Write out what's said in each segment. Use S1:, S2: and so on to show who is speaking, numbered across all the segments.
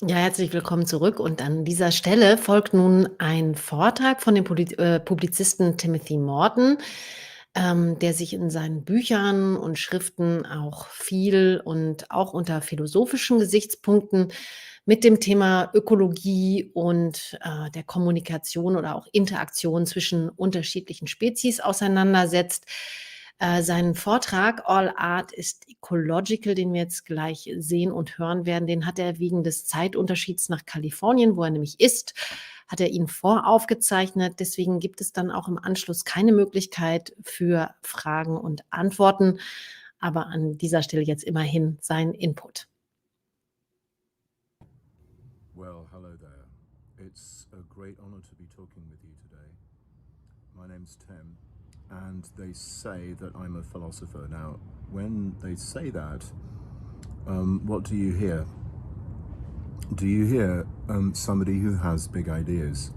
S1: Ja, herzlich willkommen zurück. Und an dieser Stelle folgt nun ein Vortrag von dem Publizisten Timothy Morton, der sich in seinen Büchern und Schriften auch viel und auch unter philosophischen Gesichtspunkten mit dem Thema Ökologie und der Kommunikation oder auch Interaktion zwischen unterschiedlichen Spezies auseinandersetzt. Sein Vortrag All Art is Ecological, den wir jetzt gleich sehen und hören werden, den hat er wegen des Zeitunterschieds nach Kalifornien, wo er nämlich ist, hat er ihn voraufgezeichnet. Deswegen gibt es dann auch im Anschluss keine Möglichkeit für Fragen und Antworten. Aber an dieser Stelle jetzt immerhin sein Input.
S2: Well, hello there. It's a great honor to be talking with you today. My name's Tim, and they say that I'm a philosopher. Now, when they say that, what do you hear? Do you hear somebody who has big ideas?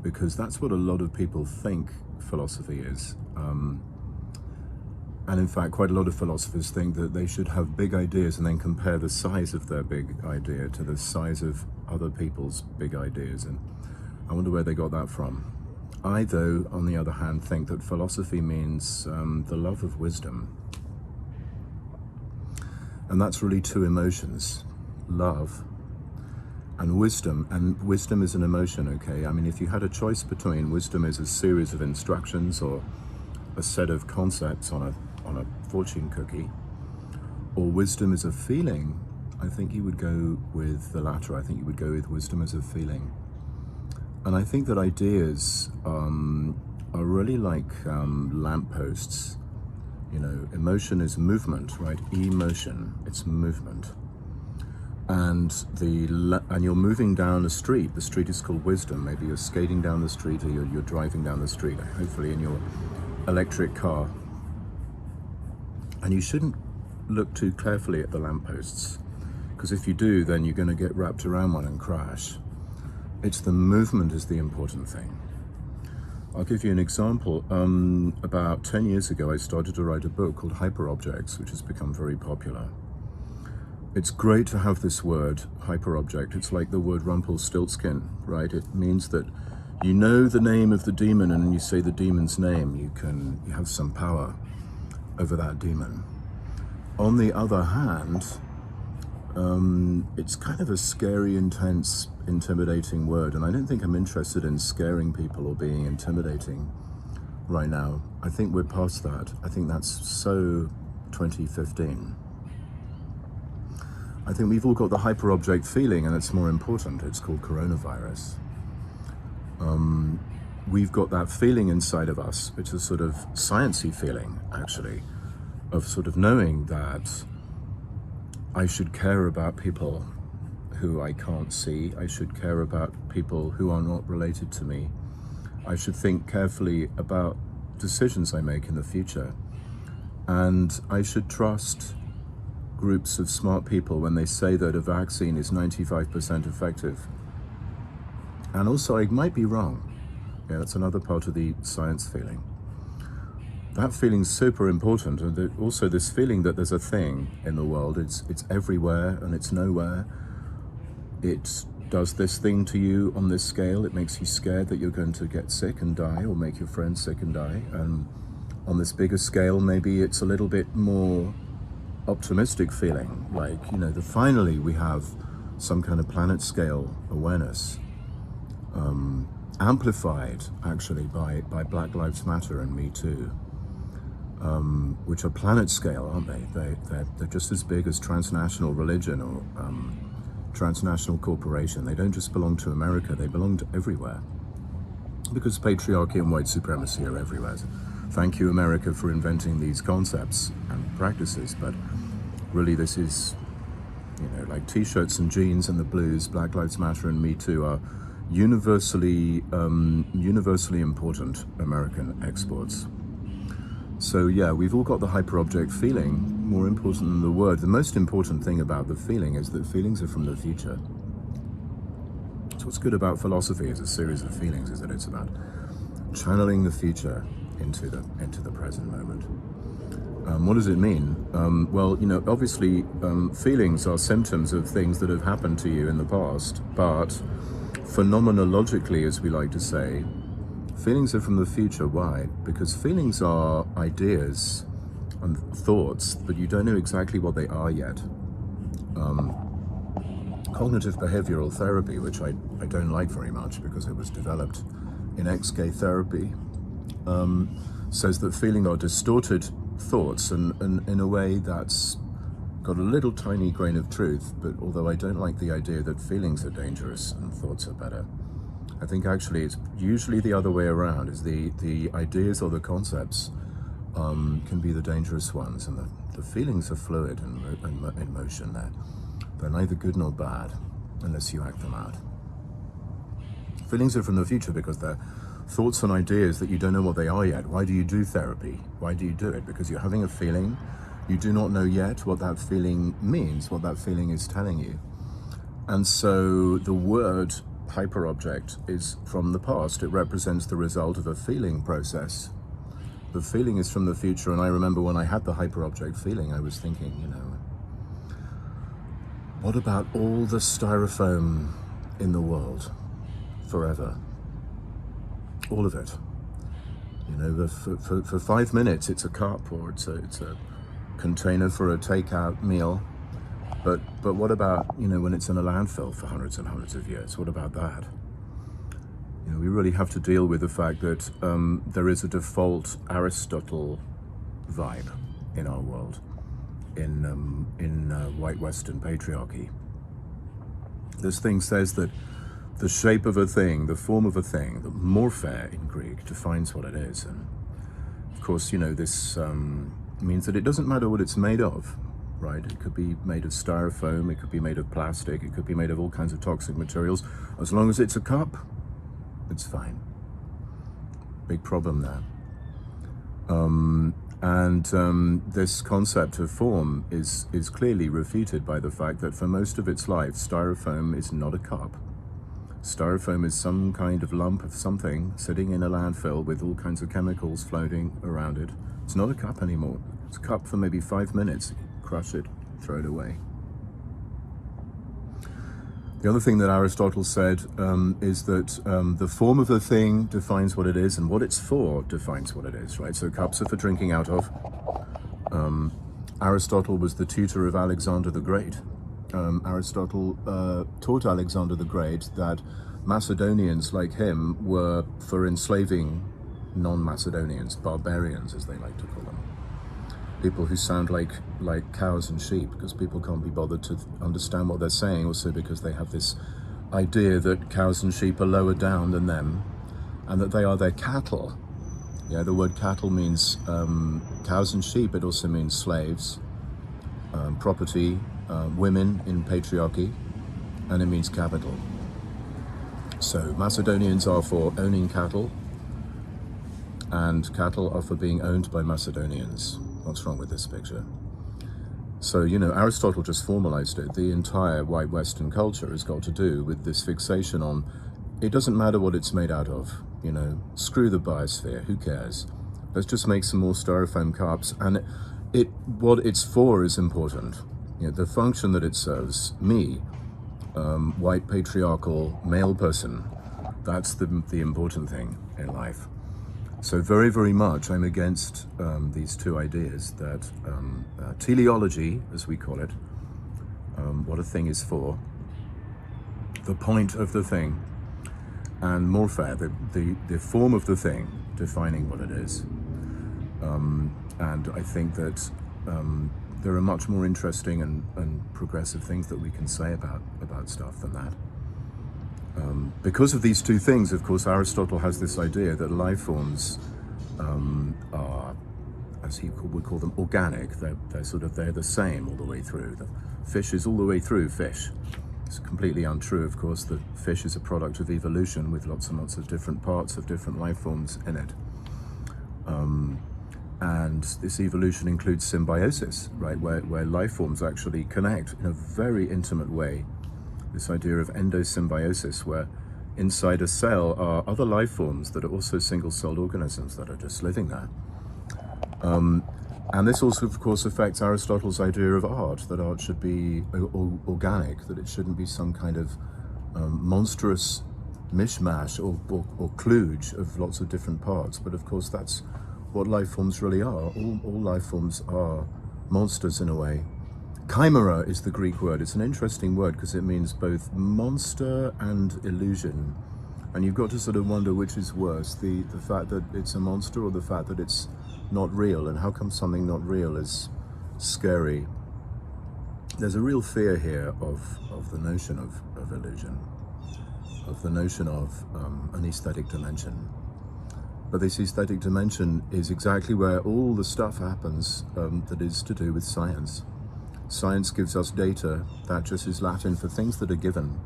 S2: Because that's what a lot of people think philosophy is. And in fact, quite a lot of philosophers think that they should have big ideas and then compare the size of their big idea to the size of other people's big ideas. And I wonder where they got that from. I, though, on the other hand, think that philosophy means the love of wisdom. And that's really two emotions, love and wisdom. And wisdom is an emotion, okay? I mean, if you had a choice between wisdom is a series of instructions or a set of concepts on a fortune cookie, or wisdom is a feeling, I think you would go with the latter. I think you would go with wisdom as a feeling. And I think that ideas are really like lampposts. You know, emotion is movement, right? Emotion, it's movement. And you're moving down a street. The street is called wisdom. Maybe you're skating down the street, or you're driving down the street, hopefully in your electric car. And you shouldn't look too carefully at the lampposts, because if you do, then you're going to get wrapped around one and crash. It's the movement is the important thing. I'll give you an example. About 10 years ago, I started to write a book called Hyperobjects, which has become very popular. It's great to have this word, hyperobject. It's like the word Rumpelstiltskin, right? It means that you know the name of the demon, and when you say the demon's name, you have some power over that demon. On the other hand, it's kind of a scary, intense, intimidating word, and I don't think I'm interested in scaring people or being intimidating right now. I think we're past that. I think that's so 2015. I think we've all got the hyperobject feeling, and it's more important. It's called coronavirus. We've got that feeling inside of us. It's a sort of sciencey feeling, actually, of sort of knowing that I should care about people who I can't see. I should care about people who are not related to me. I should think carefully about decisions I make in the future. And I should trust groups of smart people when they say that a vaccine is 95% effective. And also, I might be wrong. Yeah, that's another part of the science feeling. That feeling's super important, and also this feeling that there's a thing in the world. It's everywhere and it's nowhere. It does this thing to you on this scale. It makes you scared that you're going to get sick and die, or make your friends sick and die. And on this bigger scale, maybe it's a little bit more optimistic feeling, like, you know, finally we have some kind of planet scale awareness, amplified actually by Black Lives Matter and Me Too, which are planet scale, aren't they? They're just as big as transnational religion or transnational corporation. They don't just belong to America, they belong to everywhere, because patriarchy and white supremacy are everywhere. Thank you, America, for inventing these concepts and practices, but really this is, you know, like t-shirts and jeans and the blues. Black Lives Matter and Me Too are universally important American exports. So yeah, we've all got the hyperobject feeling, more important than the word. The most important thing about the feeling is that feelings are from the future. So what's good about philosophy as a series of feelings is that it's about channeling the future into the present moment. What does it mean? Well, you know, obviously feelings are symptoms of things that have happened to you in the past, but phenomenologically, as we like to say, feelings are from the future. Why? Because feelings are ideas and thoughts, but you don't know exactly what they are yet. Cognitive behavioral therapy, which I don't like very much because it was developed in ex-gay therapy, says that feeling are distorted thoughts, and in a way that's got a little tiny grain of truth, but although I don't like the idea that feelings are dangerous and thoughts are better, I think actually it's usually the other way around, is the ideas or the concepts can be the dangerous ones, and the feelings are fluid and in motion. They're neither good nor bad unless you act them out. Feelings are from the future because they're thoughts and ideas that you don't know what they are yet. Why do you do therapy? Why do you do it? Because you're having a feeling. You do not know yet what that feeling means, what that feeling is telling you. And so the word hyperobject is from the past. It represents the result of a feeling process. The feeling is from the future, and I remember when I had the hyperobject feeling, I was thinking, you know, what about all the styrofoam in the world forever? All of it. You know, for 5 minutes it's a cup, or it's a container for a takeout meal. But what about, you know, when it's in a landfill for hundreds and hundreds of years? What about that? You know, we really have to deal with the fact that there is a default Aristotle vibe in our world, in white Western patriarchy. This thing says that the shape of a thing, the form of a thing, the morphe in Greek, defines what it is. And of course, you know, this means that it doesn't matter what it's made of, right? It could be made of styrofoam, it could be made of plastic, it could be made of all kinds of toxic materials. As long as it's a cup, it's fine. Big problem there. This concept of form is clearly refuted by the fact that for most of its life, styrofoam is not a cup. Styrofoam is some kind of lump of something sitting in a landfill with all kinds of chemicals floating around it. It's not a cup anymore. It's a cup for maybe 5 minutes. Crush it, throw it away. The other thing that Aristotle said is that the form of a thing defines what it is, and what it's for defines what it is, right? So cups are for drinking out of. Aristotle was the tutor of Alexander the Great. Aristotle taught Alexander the Great that Macedonians like him were for enslaving non-Macedonians, barbarians as they like to call them. People who sound like cows and sheep, because people can't be bothered to understand what they're saying, also because they have this idea that cows and sheep are lower down than them, and that they are their cattle. Yeah, the word cattle means cows and sheep. It also means slaves, property, women in patriarchy, and it means capital. So Macedonians are for owning cattle, and cattle are for being owned by Macedonians. What's wrong with this picture? So, you know, Aristotle just formalized it. The entire white Western culture has got to do with this fixation on, it doesn't matter what it's made out of, you know, screw the biosphere, who cares? Let's just make some more styrofoam cups, and what it's for is important. You know, the function that it serves, me, white patriarchal male person, that's the important thing in life. So very, very much I'm against these two ideas, that teleology, as we call it, what a thing is for, the point of the thing, and morphe, the form of the thing, defining what it is. And I think that there are much more interesting and progressive things that we can say about stuff than that. Because of these two things, of course, Aristotle has this idea that life forms are, as he would call them, organic. They're the same all the way through. The fish is all the way through fish. It's completely untrue, of course, that fish is a product of evolution with lots and lots of different parts of different life forms in it. And this evolution includes symbiosis, right, where life forms actually connect in a very intimate way. This idea of endosymbiosis, where inside a cell are other life forms that are also single-celled organisms that are just living there. And this also, of course, affects Aristotle's idea of art, that art should be organic, that it shouldn't be some kind of monstrous mishmash or kludge of lots of different parts. But of course, that's what life forms really are. All life forms are monsters in a way. Chimera is the Greek word. It's an interesting word because it means both monster and illusion. And you've got to sort of wonder which is worse, the fact that it's a monster or the fact that it's not real, and how come something not real is scary. There's a real fear here of the notion of illusion, of the notion of an aesthetic dimension. But this aesthetic dimension is exactly where all the stuff happens that is to do with science. Science gives us data. That just is Latin for things that are given.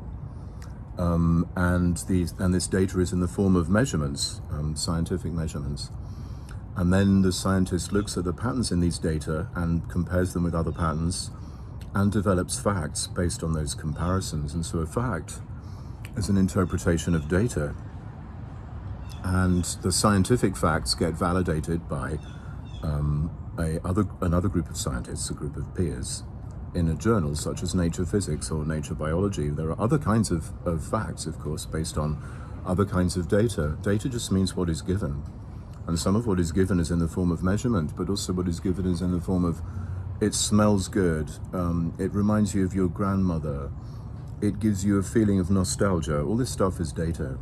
S2: And this data is in the form of measurements, scientific measurements. And then the scientist looks at the patterns in these data and compares them with other patterns and develops facts based on those comparisons. And so a fact is an interpretation of data. And the scientific facts get validated by another group of scientists, a group of peers, in a journal such as Nature Physics or Nature Biology. There are other kinds of facts, of course, based on other kinds of data. Data just means what is given. And some of what is given is in the form of measurement, but also what is given is in the form of, it smells good, it reminds you of your grandmother, it gives you a feeling of nostalgia. All this stuff is data.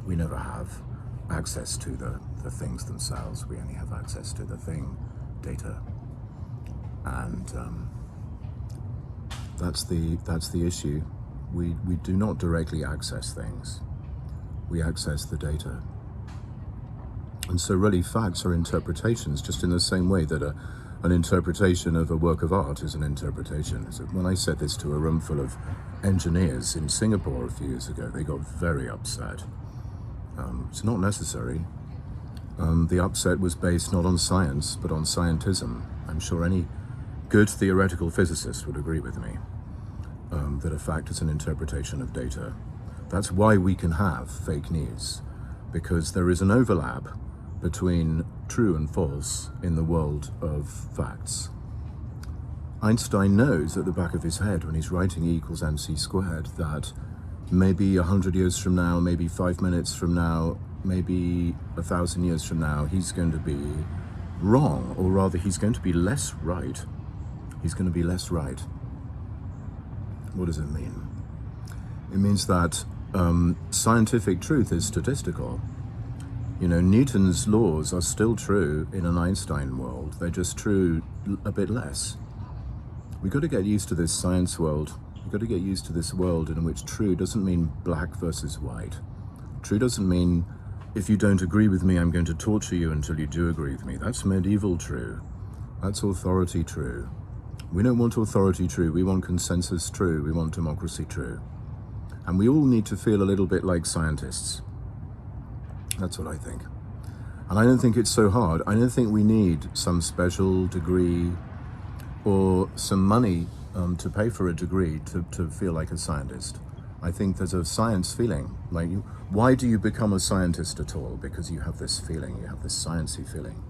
S2: We never have access to the things themselves. We only have access to the thing, data. And that's the issue. We do not directly access things. We access the data. And so really facts are interpretations, just in the same way that an interpretation of a work of art is an interpretation. When I said this to a room full of engineers in Singapore a few years ago, they got very upset. It's not necessary. The upset was based not on science, but on scientism. I'm sure any good theoretical physicist would agree with me that a fact is an interpretation of data. That's why we can have fake news, because there is an overlap between true and false in the world of facts. Einstein knows at the back of his head when he's writing E equals mc squared that maybe 100 years from now, maybe 5 minutes from now, maybe 1,000 years from now, he's going to be wrong, or rather he's going to be less right. He's going to be less right. What does it mean? It means that scientific truth is statistical. You know, Newton's laws are still true in an Einstein world. They're just true a bit less. We've got to get used to this science world. We've got to get used to this world in which true doesn't mean black versus white. True doesn't mean, if you don't agree with me, I'm going to torture you until you do agree with me. That's medieval true. That's authority true. We don't want authority true. We want consensus true. We want democracy true. And we all need to feel a little bit like scientists. That's what I think. And I don't think it's so hard. I don't think we need some special degree or some money to pay for a degree to feel like a scientist. I think there's a science feeling. Like, why do you become a scientist at all? Because you have this feeling, you have this sciencey feeling.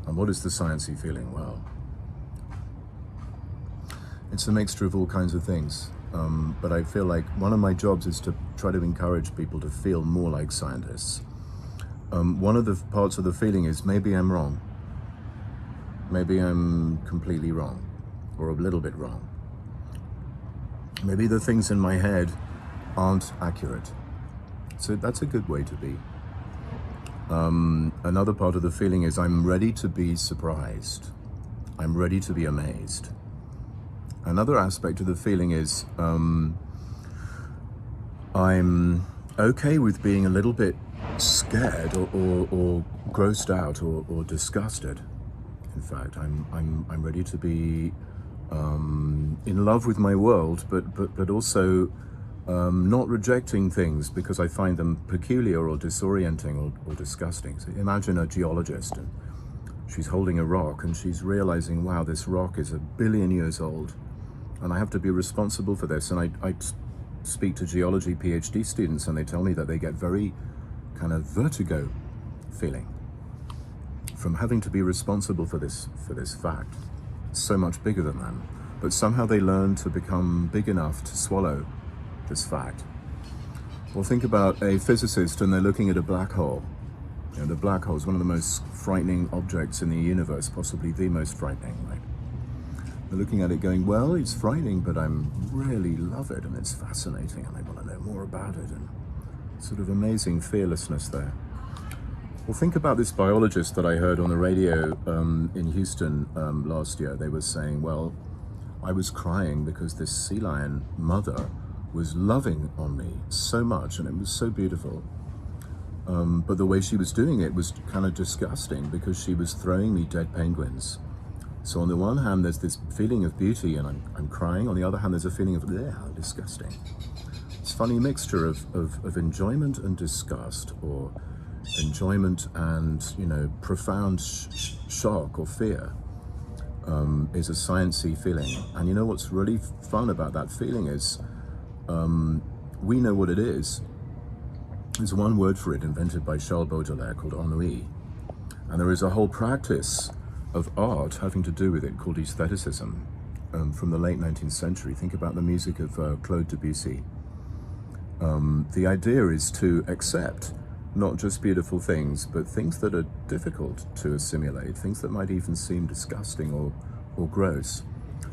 S2: And what is the sciencey feeling? Well, it's a mixture of all kinds of things. But I feel like one of my jobs is to try to encourage people to feel more like scientists. One of the parts of the feeling is maybe I'm wrong. Maybe I'm completely wrong, or a little bit wrong. Maybe the things in my head aren't accurate. So that's a good way to be. Another part of the feeling is I'm ready to be surprised. I'm ready to be amazed. Another aspect of the feeling is I'm okay with being a little bit scared or grossed out or disgusted. In fact, I'm ready to be in love with my world, but also not rejecting things because I find them peculiar or disorienting or disgusting. So imagine a geologist, and she's holding a rock and she's realizing, wow, this rock is 1 billion years old, and I have to be responsible for this. And I speak to geology PhD students, and they tell me that they get very kind of vertigo feeling from having to be responsible for this fact. It's so much bigger than them. But somehow they learn to become big enough to swallow this fact. Well, think about a physicist and they're looking at a black hole. You know, the black hole is one of the most frightening objects in the universe, possibly the most frightening, right? They're looking at it going, well, it's frightening, but I really love it and it's fascinating and I want to know more about it, and sort of amazing fearlessness there. Well, think about this biologist that I heard on the radio in Houston last year. They were saying, well, I was crying because this sea lion mother was loving on me so much and it was so beautiful. But the way she was doing it was kind of disgusting because she was throwing me dead penguins. So on the one hand, there's this feeling of beauty and I'm crying. On the other hand, there's a feeling of, how disgusting. It's a funny mixture of enjoyment and disgust, or enjoyment and, you know, profound shock or fear. Is a sciencey feeling. And you know what's really fun about that feeling is we know what it is. There's one word for it invented by Charles Baudelaire called ennui. And there is a whole practice of art having to do with it called aestheticism from the late 19th century. Think about the music of Claude Debussy. The idea is to accept not just beautiful things, but things that are difficult to assimilate, things that might even seem disgusting or gross.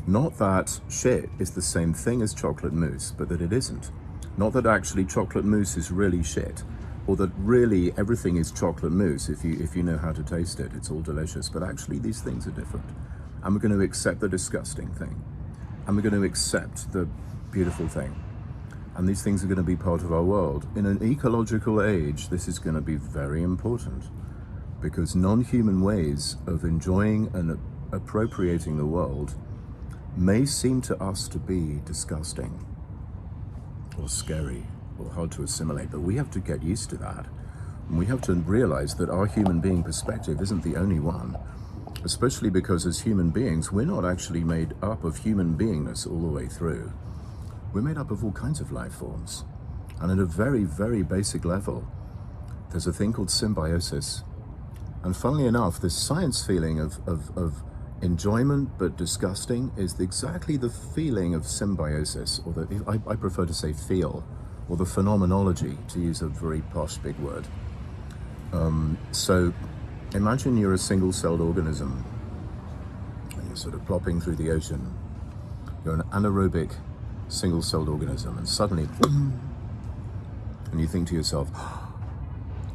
S2: Not that shit is the same thing as chocolate mousse, but that it isn't. Not that actually chocolate mousse is really shit, or that really everything is chocolate mousse if you know how to taste it, it's all delicious. But actually these things are different. And we're going to accept the disgusting thing. And we're going to accept the beautiful thing. And these things are going to be part of our world. In an ecological age, this is going to be very important, because non-human ways of enjoying and appropriating the world may seem to us to be disgusting or scary or hard to assimilate, but we have to get used to that. And we have to realize that our human being perspective isn't the only one, especially because as human beings, we're not actually made up of human beingness all the way through. We're made up of all kinds of life forms. And at a very, very basic level, there's a thing called symbiosis. And funnily enough, this science feeling of enjoyment but disgusting is exactly the feeling of symbiosis, or I prefer to say feel, or the phenomenology, to use a very posh big word. So imagine you're a single-celled organism, and you're sort of plopping through the ocean. You're an anaerobic single-celled organism, and suddenly, and you think to yourself,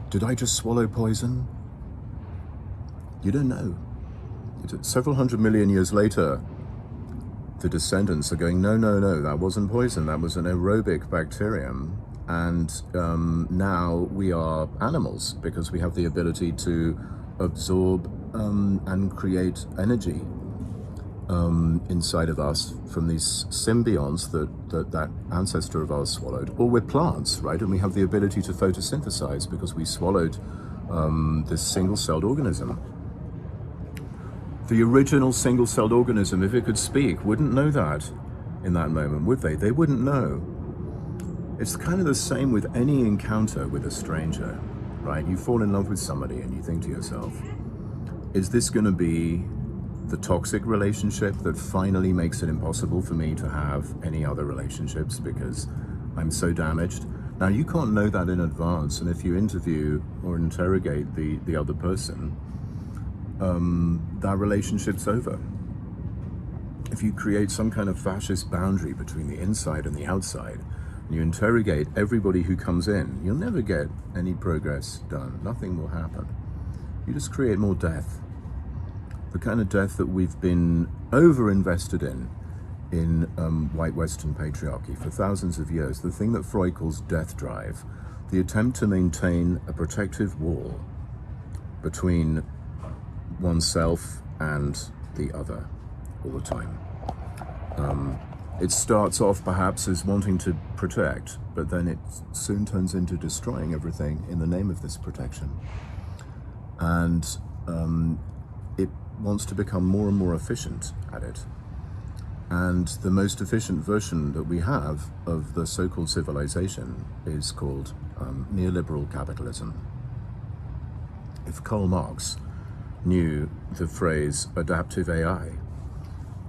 S2: did I just swallow poison? You don't know. Several hundred million years later, the descendants are going, no, that wasn't poison, that was an aerobic bacterium, and now we are animals because we have the ability to absorb and create energy inside of us from these symbionts that ancestor of ours swallowed. Or we're plants, right? And we have the ability to photosynthesize because we swallowed this single-celled organism. The original single-celled organism, if it could speak, wouldn't know that in that moment, would they? They wouldn't know. It's kind of the same with any encounter with a stranger, right? You fall in love with somebody and you think to yourself, is this going to be the toxic relationship that finally makes it impossible for me to have any other relationships because I'm so damaged? Now, you can't know that in advance, and if you interview or interrogate the other person, that relationship's over. If you create some kind of fascist boundary between the inside and the outside, and you interrogate everybody who comes in, you'll never get any progress done. Nothing will happen. You just create more death. The kind of death that we've been over-invested in white Western patriarchy for thousands of years. The thing that Freud calls death drive. The attempt to maintain a protective wall between oneself and the other all the time. It starts off perhaps as wanting to protect, but then it soon turns into destroying everything in the name of this protection. And it wants to become more and more efficient at it. And the most efficient version that we have of the so-called civilization is called neoliberal capitalism. If Karl Marx knew the phrase adaptive AI,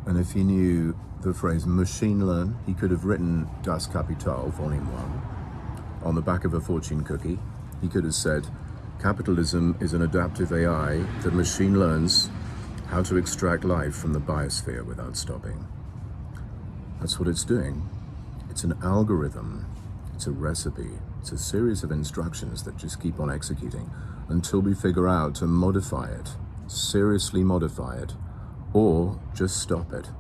S2: and if he knew the phrase machine learn, he could have written Das Kapital, Volume 1, on the back of a fortune cookie. He could have said, capitalism is an adaptive AI that machine learns how to extract life from the biosphere without stopping. That's what it's doing. It's an algorithm, it's a recipe, it's a series of instructions that just keep on executing until we figure out to modify it, seriously modify it, or just stop it.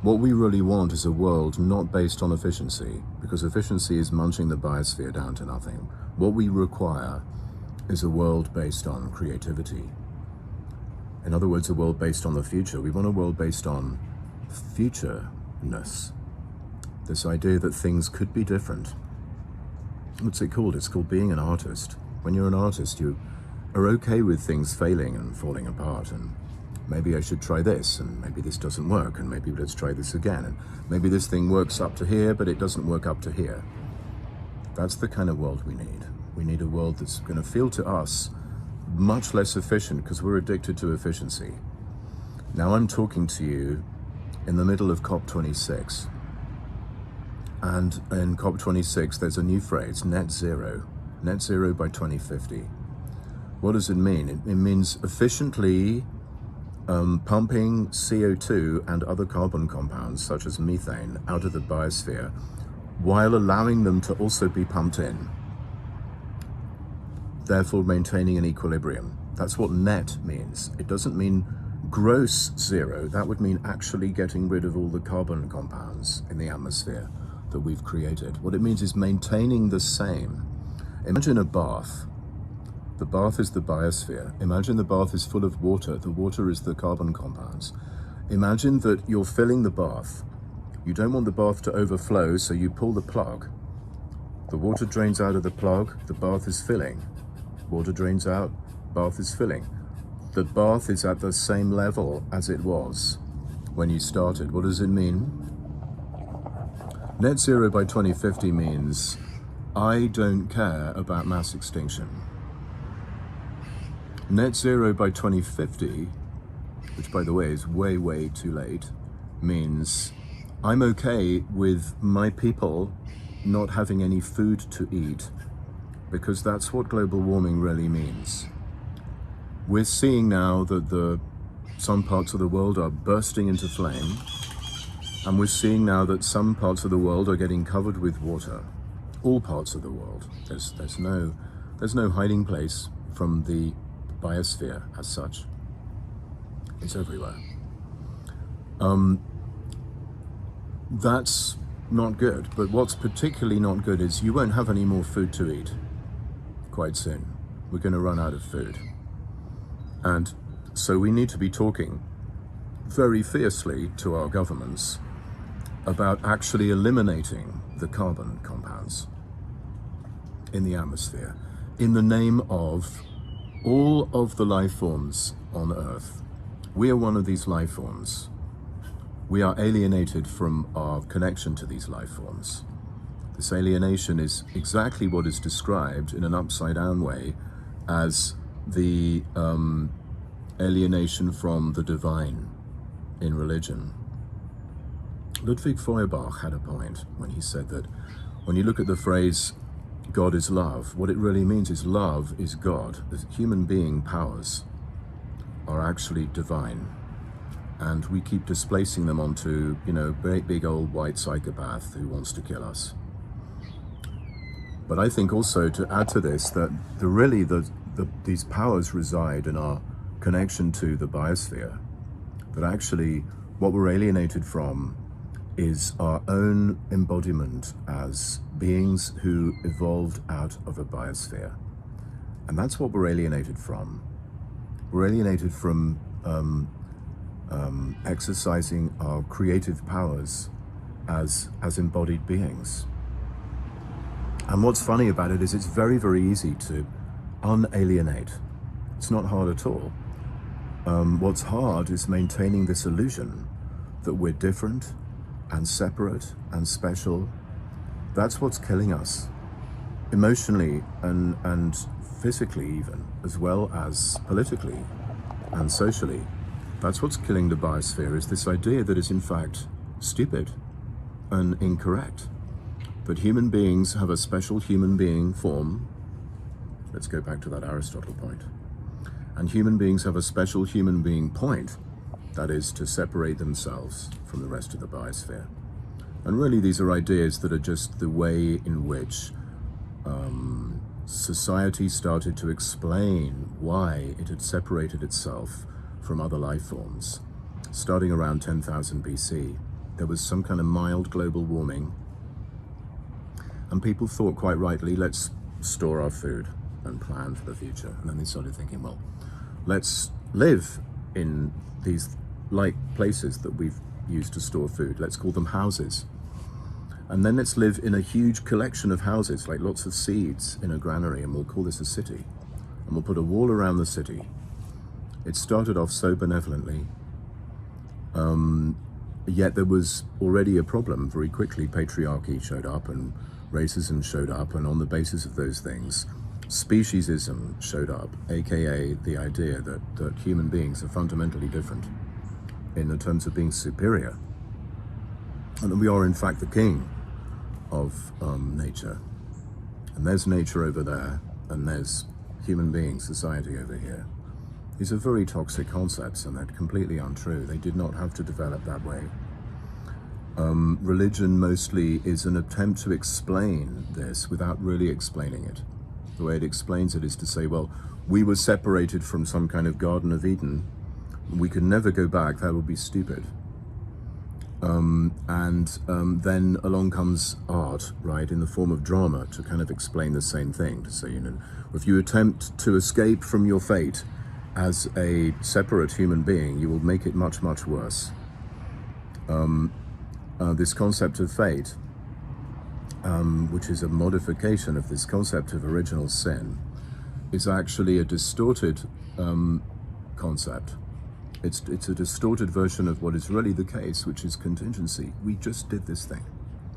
S2: What we really want is a world not based on efficiency, because efficiency is munching the biosphere down to nothing. What we require is a world based on creativity. In other words, a world based on the future. We want a world based on futureness. This idea that things could be different. What's it called? It's called being an artist. When you're an artist, you are okay with things failing and falling apart, and maybe I should try this, and maybe this doesn't work, and maybe let's try this again, and maybe this thing works up to here, but it doesn't work up to here. That's the kind of world we need. We need a world that's going to feel to us much less efficient, because we're addicted to efficiency. Now I'm talking to you in the middle of COP26. And in COP26, there's a new phrase, net zero by 2050. What does it mean? It means efficiently pumping CO2 and other carbon compounds, such as methane, out of the biosphere, while allowing them to also be pumped in, therefore maintaining an equilibrium. That's what net means. It doesn't mean gross zero. That would mean actually getting rid of all the carbon compounds in the atmosphere that we've created. What it means is maintaining the same. Imagine a bath. The bath is the biosphere. Imagine the bath is full of water. The water is the carbon compounds. Imagine that you're filling the bath. You don't want the bath to overflow, so you pull the plug. The water drains out of the plug, the bath is filling. Water drains out, bath is filling. The bath is at the same level as it was when you started. What does it mean? Net zero by 2050 means I don't care about mass extinction. Net zero by 2050, which by the way is way, way too late, means I'm okay with my people not having any food to eat, because that's what global warming really means. We're seeing now that some parts of the world are bursting into flame, and we're seeing now that some parts of the world are getting covered with water. All parts of the world. There's no hiding place from the biosphere as such. It's everywhere. That's not good, but what's particularly not good is you won't have any more food to eat quite soon. We're going to run out of food. And so we need to be talking very fiercely to our governments about actually eliminating the carbon compounds in the atmosphere in the name of all of the life forms on Earth. We are one of these life forms. We are alienated from our connection to these life forms. This alienation is exactly what is described in an upside-down way as the alienation from the divine in religion. Ludwig Feuerbach had a point when he said that when you look at the phrase God is love, what it really means is love is God. The human being powers are actually divine, and we keep displacing them onto, great big old white psychopath who wants to kill us. But I think also, to add to this, that these powers reside in our connection to the biosphere, that actually what we're alienated from is our own embodiment as beings who evolved out of a biosphere. And that's what we're alienated from. We're alienated from exercising our creative powers as embodied beings. And what's funny about it is it's very, very easy to unalienate. It's not hard at all. What's hard is maintaining this illusion that we're different and separate and special. That's what's killing us, emotionally and physically even, as well as politically. and socially. That's what's killing the biosphere, is this idea that is in fact stupid and incorrect. That human beings have a special human being form. Let's go back to that Aristotle point. And human beings have a special human being point, that is to separate themselves from the rest of the biosphere. And really these are ideas that are just the way in which society started to explain why it had separated itself from other life forms. Starting around 10,000 BC, there was some kind of mild global warming, and people thought quite rightly, let's store our food and plan for the future. And then they started thinking, well, let's live in these like places that we've used to store food. Let's call them houses. And then let's live in a huge collection of houses, like lots of seeds in a granary, and we'll call this a city. And we'll put a wall around the city. It started off so benevolently, yet there was already a problem. Very quickly, patriarchy showed up and racism showed up, and on the basis of those things, speciesism showed up, aka the idea that human beings are fundamentally different in the terms of being superior, and that we are in fact the king of nature. And there's nature over there, and there's human being society over here. These are very toxic concepts, and they're completely untrue. They did not have to develop that way. Religion mostly is an attempt to explain this without really explaining it. The way it explains it is to say, well, we were separated from some kind of Garden of Eden. We could never go back. That would be stupid. Then along comes art, right, in the form of drama, to kind of explain the same thing. To say, you know, if you attempt to escape from your fate as a separate human being, you will make it much, much worse. This concept of fate, which is a modification of this concept of original sin, is actually a distorted concept. It's a distorted version of what is really the case, which is contingency. We just did this thing,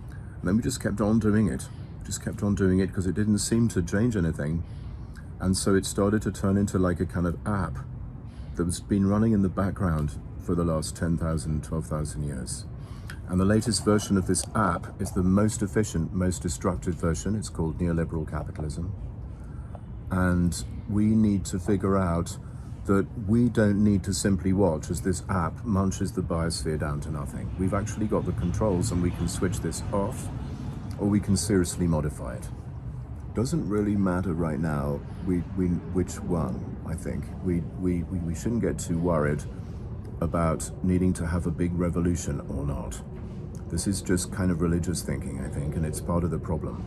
S2: and then we just kept on doing it. Just kept on doing it because it didn't seem to change anything, and so it started to turn into like a kind of app that's been running in the background for the last 10,000, 12,000 years. And the latest version of this app is the most efficient, most destructive version. It's called neoliberal capitalism. And we need to figure out that we don't need to simply watch as this app munches the biosphere down to nothing. We've actually got the controls, and we can switch this off, or we can seriously modify it. Doesn't really matter right now which one, I think. We shouldn't get too worried about needing to have a big revolution or not. This is just kind of religious thinking, I think, and it's part of the problem.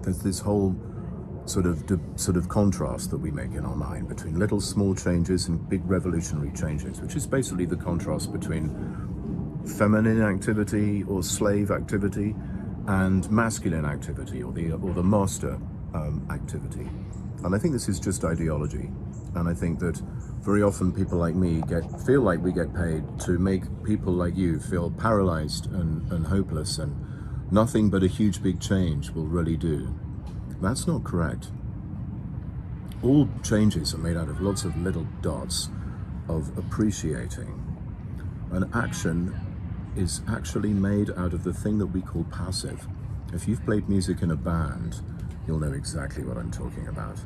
S2: There's this whole sort of contrast that we make in our mind between little small changes and big revolutionary changes, which is basically the contrast between feminine activity or slave activity and masculine activity, or the master activity. And I think this is just ideology. And I think that very often people like me feel like we get paid to make people like you feel paralyzed and hopeless, and nothing but a huge big change will really do. That's not correct. All changes are made out of lots of little dots of appreciating. An action is actually made out of the thing that we call passive. If you've played music in a band, you'll know exactly what I'm talking about.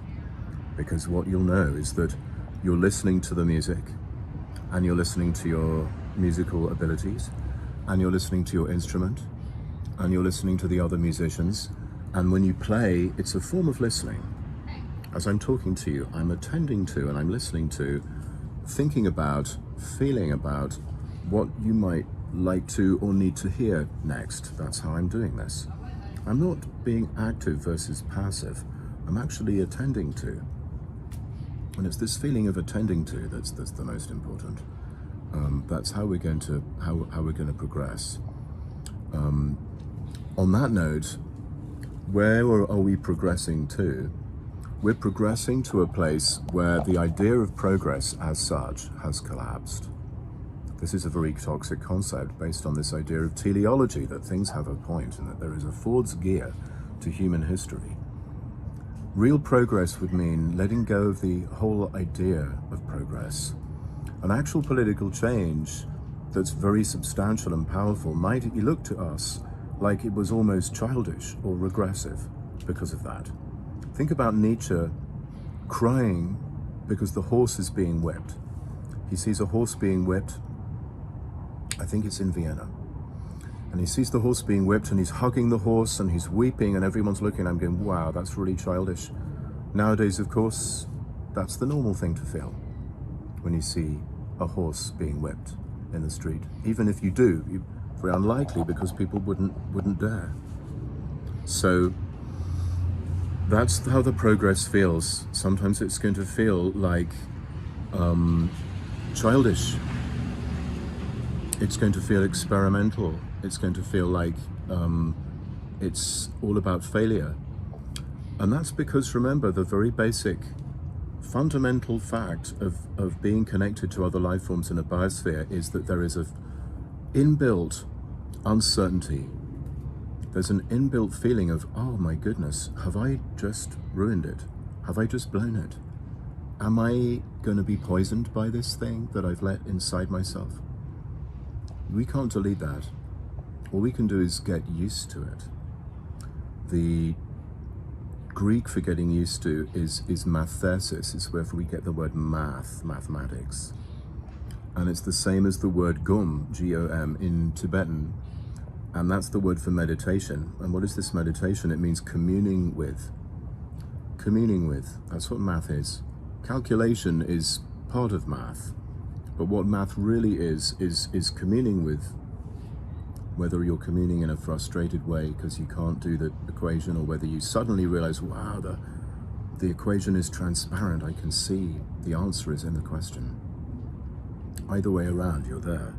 S2: Because what you'll know is that you're listening to the music, and you're listening to your musical abilities, and you're listening to your instrument, and you're listening to the other musicians. And when you play, it's a form of listening. As I'm talking to you, I'm attending to and I'm listening to, thinking about, feeling about what you might like to or need to hear next. That's how I'm doing this. I'm not being active versus passive. I'm actually attending to. And it's this feeling of attending to that's the most important. That's how we're going to progress. On that note, where are we progressing to? We're progressing to a place where the idea of progress as such has collapsed. This is a very toxic concept based on this idea of teleology, that things have a point and that there is a Ford's gear to human history. Real progress would mean letting go of the whole idea of progress. An actual political change that's very substantial and powerful might look to us like it was almost childish or regressive because of that. Think about Nietzsche crying because the horse is being whipped. He sees a horse being whipped, I think it's in Vienna, and he sees the horse being whipped and he's hugging the horse and he's weeping and everyone's looking at him going, wow, that's really childish. Nowadays, of course, that's the normal thing to feel when you see a horse being whipped in the street. Even if you do, very unlikely because people wouldn't dare. So that's how the progress feels. Sometimes it's going to feel like childish. It's going to feel experimental. It's going to feel like it's all about failure. And that's because, remember, the very basic fundamental fact of being connected to other life forms in a biosphere is that there is an inbuilt uncertainty. There's an inbuilt feeling of, oh my goodness, have I just ruined it? Have I just blown it? Am I going to be poisoned by this thing that I've let inside myself? We can't delete that. All we can do is get used to it. The Greek for getting used to is mathesis. It's where we get the word mathematics. And it's the same as the word gum, G-O-M, in Tibetan. And that's the word for meditation. And what is this meditation? It means communing with. Communing with. That's what math is. Calculation is part of math. But what math really is communing with. Whether you're communing in a frustrated way because you can't do the equation, or whether you suddenly realize, wow, the equation is transparent, I can see the answer is in the question. Either way around, you're there,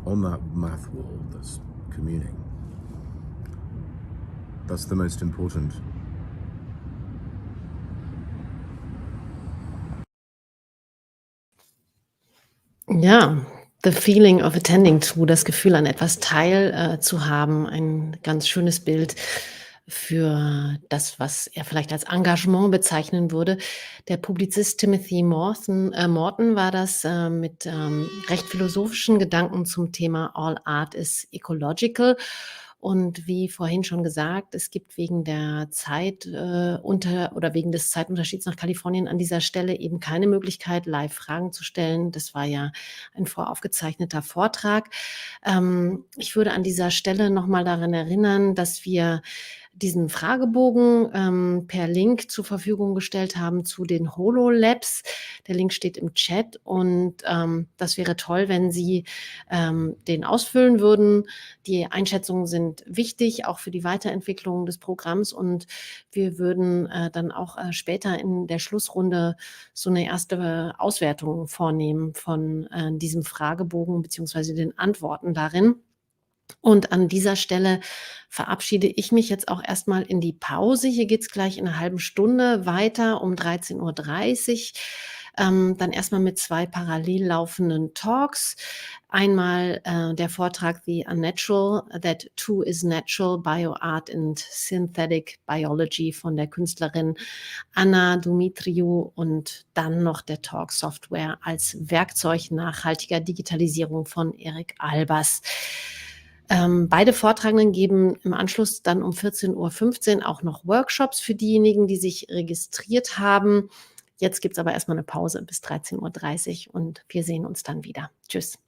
S2: on that math wall that's communing. That's the most important.
S1: Ja, the feeling of attending to, das Gefühl, an etwas zu haben, ein ganz schönes Bild für das, was er vielleicht als Engagement bezeichnen würde. Der Publizist Timothy Morton war das, mit, recht philosophischen Gedanken zum Thema „All Art is ecological“. Und wie vorhin schon gesagt, es gibt wegen der Zeit, oder wegen des Zeitunterschieds nach Kalifornien an dieser Stelle eben keine Möglichkeit, live Fragen zu stellen. Das war ja ein voraufgezeichneter Vortrag. Ich würde an dieser Stelle noch mal daran erinnern, dass wir diesen Fragebogen, per Link zur Verfügung gestellt haben zu den HoloLabs. Der Link steht im Chat und, das wäre toll, wenn Sie, den ausfüllen würden. Die Einschätzungen sind wichtig, auch für die Weiterentwicklung des Programms, und wir würden, dann auch, später in der Schlussrunde so eine erste Auswertung vornehmen von, diesem Fragebogen beziehungsweise den Antworten darin. Und an dieser Stelle verabschiede ich mich jetzt auch erstmal in die Pause. Hier geht's gleich in 'ner halben Stunde weiter um 13:30 Uhr. Dann erstmal mit 2 parallel laufenden Talks. Einmal, der Vortrag „The Unnatural, That Too is Natural: Bioart and Synthetic Biology“ von der Künstlerin Anna Dumitriu, und dann noch der Talk „Software als Werkzeug nachhaltiger Digitalisierung“ von Erik Albers. Beide Vortragenden geben im Anschluss dann um 14:15 Uhr auch noch Workshops für diejenigen, die sich registriert haben. Jetzt gibt's aber erstmal eine Pause bis 13:30 Uhr und wir sehen uns dann wieder. Tschüss.